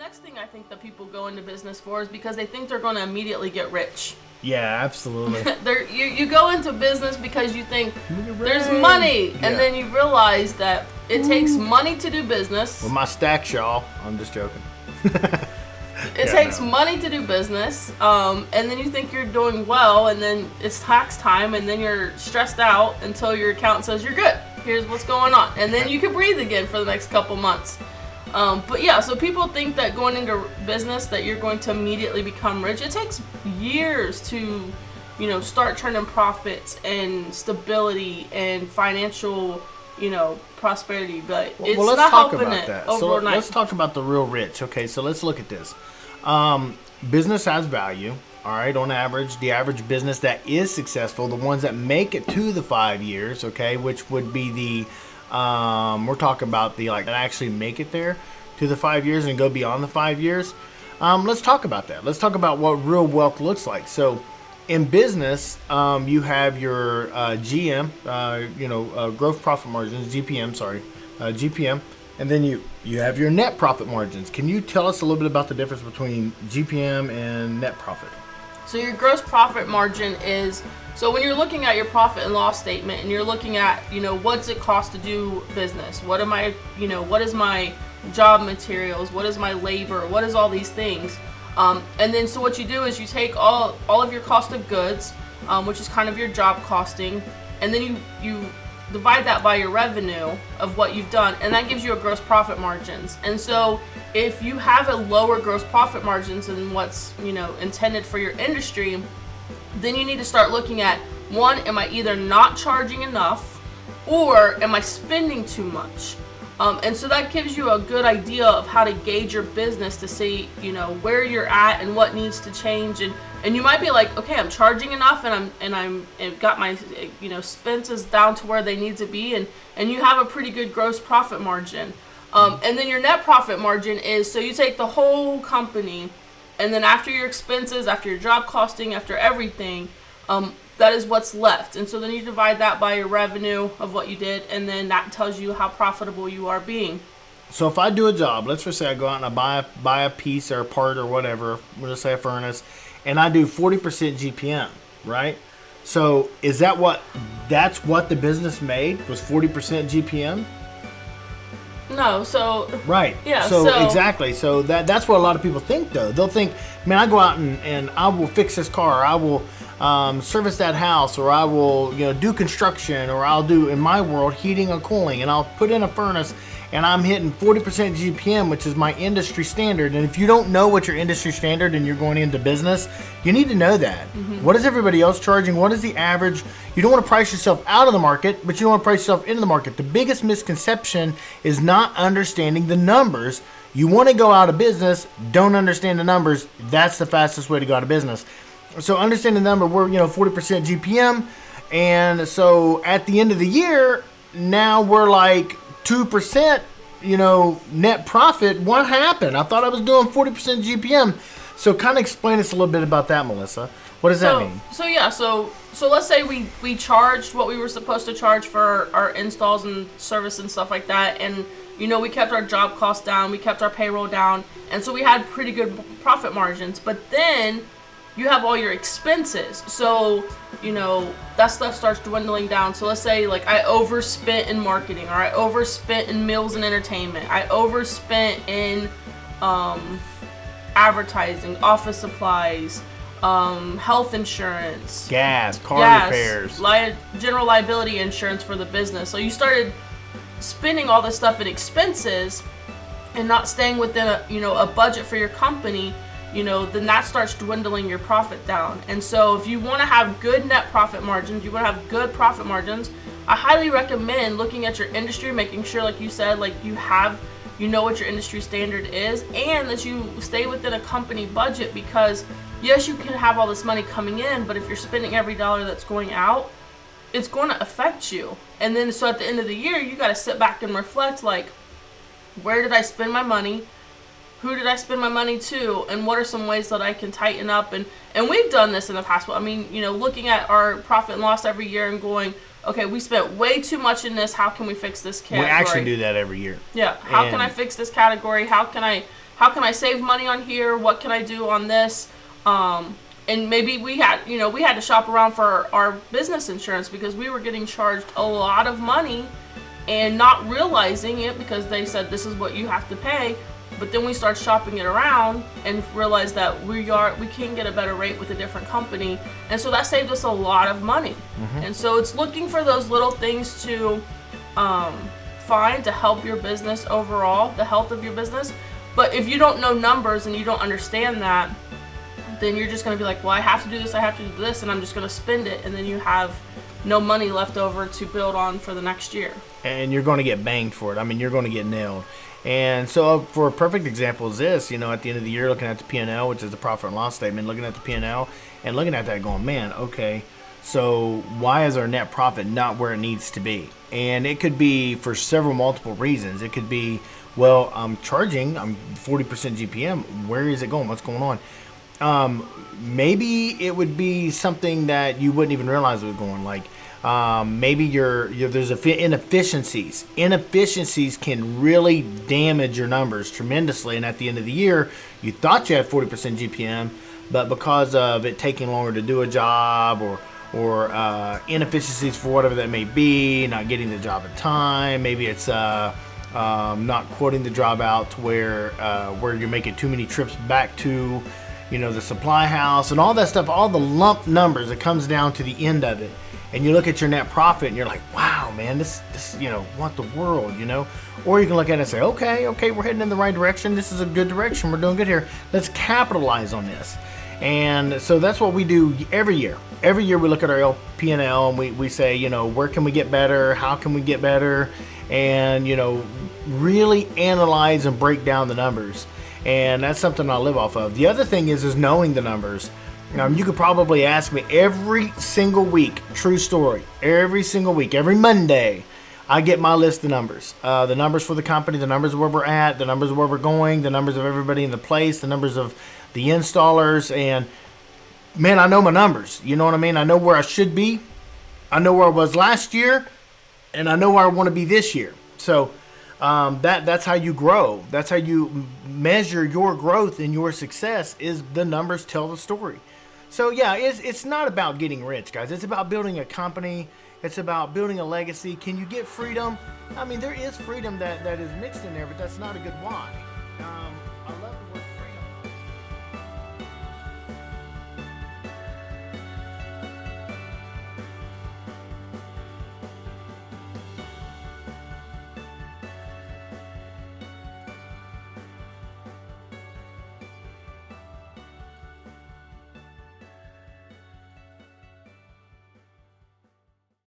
next thing I think that people go into business for is because they think they're going to immediately get rich. Yeah, absolutely. You go into business because you think there's money, and then you realize that it takes money to do business. With my stacks, y'all. I'm just joking. It takes money to do business, and then you think you're doing well, and then it's tax time, and then you're stressed out until your accountant says you're good. Here's what's going on, and then you can breathe again for the next couple months. But yeah, so people think that going into business that you're going to immediately become rich. It takes years to, start turning profits and stability and financial, prosperity. But it's let's not talk helping about it that. overnight. So let's talk about the real rich. Okay, so let's look at this. Business has value. All right, on average, the average business that is successful, the ones that make it to the 5 years, okay, which would be the we're talking about the that actually make it there to the 5 years and go beyond the 5 years. Let's talk about that. Let's talk about what real wealth looks like. So in business, you have your GM, gross profit margins, GPM, and then you have your net profit margins. Can you tell us a little bit about the difference between GPM and net profit? So your gross profit margin is, so when you're looking at your profit and loss statement and you're looking at, what's it cost to do business? What am I, what is my job materials? What is my labor? What is all these things? And then so what you do is you take all of your cost of goods, which is kind of your job costing, and then you divide that by your revenue of what you've done, and that gives you a gross profit margins. And so if you have a lower gross profit margins than what's intended for your industry, then you need to start looking at, one, am I either not charging enough, or am I spending too much? And so that gives you a good idea of how to gauge your business to see, where you're at and what needs to change. And you might be like, okay, I'm charging enough, and I'm got my expenses down to where they need to be, and you have a pretty good gross profit margin. And then your net profit margin is, so you take the whole company, and then after your expenses, after your job costing, after everything, that is what's left. And so then you divide that by your revenue of what you did, and then that tells you how profitable you are being. So if I do a job, let's just say I go out and I buy a piece or a part or whatever, we'll just say a furnace, and I do 40% GPM, right? So is that's what the business made, was 40% GPM? No, so right. Yeah. So exactly. So that's what a lot of people think, though. They'll think, man, I go out and I will fix this car, or I will service that house, or I will do construction, or I'll do, in my world, heating or cooling, and I'll put in a furnace, and I'm hitting 40% GPM, which is my industry standard. And if you don't know what your industry standard and you're going into business, you need to know that. Mm-hmm. What is everybody else charging? What is the average? You don't want to price yourself out of the market, but you don't want to price yourself into the market. The biggest misconception is not understanding the numbers. You want to go out of business, don't understand the numbers. That's the fastest way to go out of business. So understand the number, we're 40% GPM, and so at the end of the year, now we're like 2%, net profit. What happened? I thought I was doing 40% GPM. So kind of explain us a little bit about that, Melissa. What does that mean? So let's say we charged what we were supposed to charge for our installs and service and stuff like that, and we kept our job costs down, we kept our payroll down, and so we had pretty good profit margins. But then you have all your expenses, so that stuff starts dwindling down. So let's say I overspent in marketing, or I overspent in meals and entertainment, I overspent in advertising, office supplies, health insurance, gas, repairs, general liability insurance for the business. So you started spending all this stuff in expenses and not staying within a budget for your company. Then that starts dwindling your profit down. And so if you want to have good net profit margins, you want to have good profit margins, I highly recommend looking at your industry, making sure, like you said, you know what your industry standard is, and that you stay within a company budget, because yes, you can have all this money coming in, but if you're spending every dollar that's going out, it's going to affect you. And then so at the end of the year, you got to sit back and reflect, where did I spend my money? Who did I spend my money to? And what are some ways that I can tighten up? And we've done this in the past. I mean, looking at our profit and loss every year and going, okay, we spent way too much in this. How can we fix this category? We actually do that every year. Yeah. How can I fix this category? How can I how can I save money on here? What can I do on this? And maybe we had to shop around for our business insurance because we were getting charged a lot of money and not realizing it because they said this is what you have to pay. But then we start shopping it around and realize that we can get a better rate with a different company. And so that saved us a lot of money. And so it's looking for those little things to find to help your business overall, the health of your business. But if you don't know numbers and you don't understand that, then you're just going to be like, well, I have to do this, I have to do this, and I'm just going to spend it, and then you have no money left over to build on for the next year. And you're going to get banged for it. I mean, you're going to get nailed. And so for a perfect example is this, at the end of the year, looking at the P&L, which is the profit and loss statement, looking at the P&L and looking at that going, man, okay, so why is our net profit not where it needs to be? And it could be for several multiple reasons. It could be, well, I'm 40% GPM. Where is it going? What's going on? Maybe it would be something that you wouldn't even realize was going. Like maybe there's inefficiencies. Inefficiencies can really damage your numbers tremendously. And at the end of the year, you thought you had 40% GPM, but because of it taking longer to do a job or inefficiencies for whatever that may be, not getting the job in time, maybe it's not quoting the job out to where you're making too many trips back to the supply house and all that stuff, all the lump numbers, it comes down to the end of it. And you look at your net profit and you're like, wow, man, this what the world, Or you can look at it and say, okay, we're heading in the right direction. This is a good direction. We're doing good here. Let's capitalize on this. And so that's what we do every year. Every year we look at our P&L and we say, where can we get better? How can we get better? And, really analyze and break down the numbers. And that's something I live off of. The other thing is knowing the numbers. You could probably ask me every single week, true story, every single week, every Monday, I get my list of numbers. The numbers for the company, the numbers of where we're at, the numbers of where we're going, the numbers of everybody in the place, the numbers of the installers. And, man, I know my numbers. You know what I mean? I know where I should be. I know where I was last year. And I know where I want to be this year. So that's how you grow. That's how you measure your growth and your success is the numbers tell the story. So yeah, it's not about getting rich, guys. It's about building a company. It's about building a legacy. Can you get freedom? I mean, there is freedom that is mixed in there, but that's not a good why.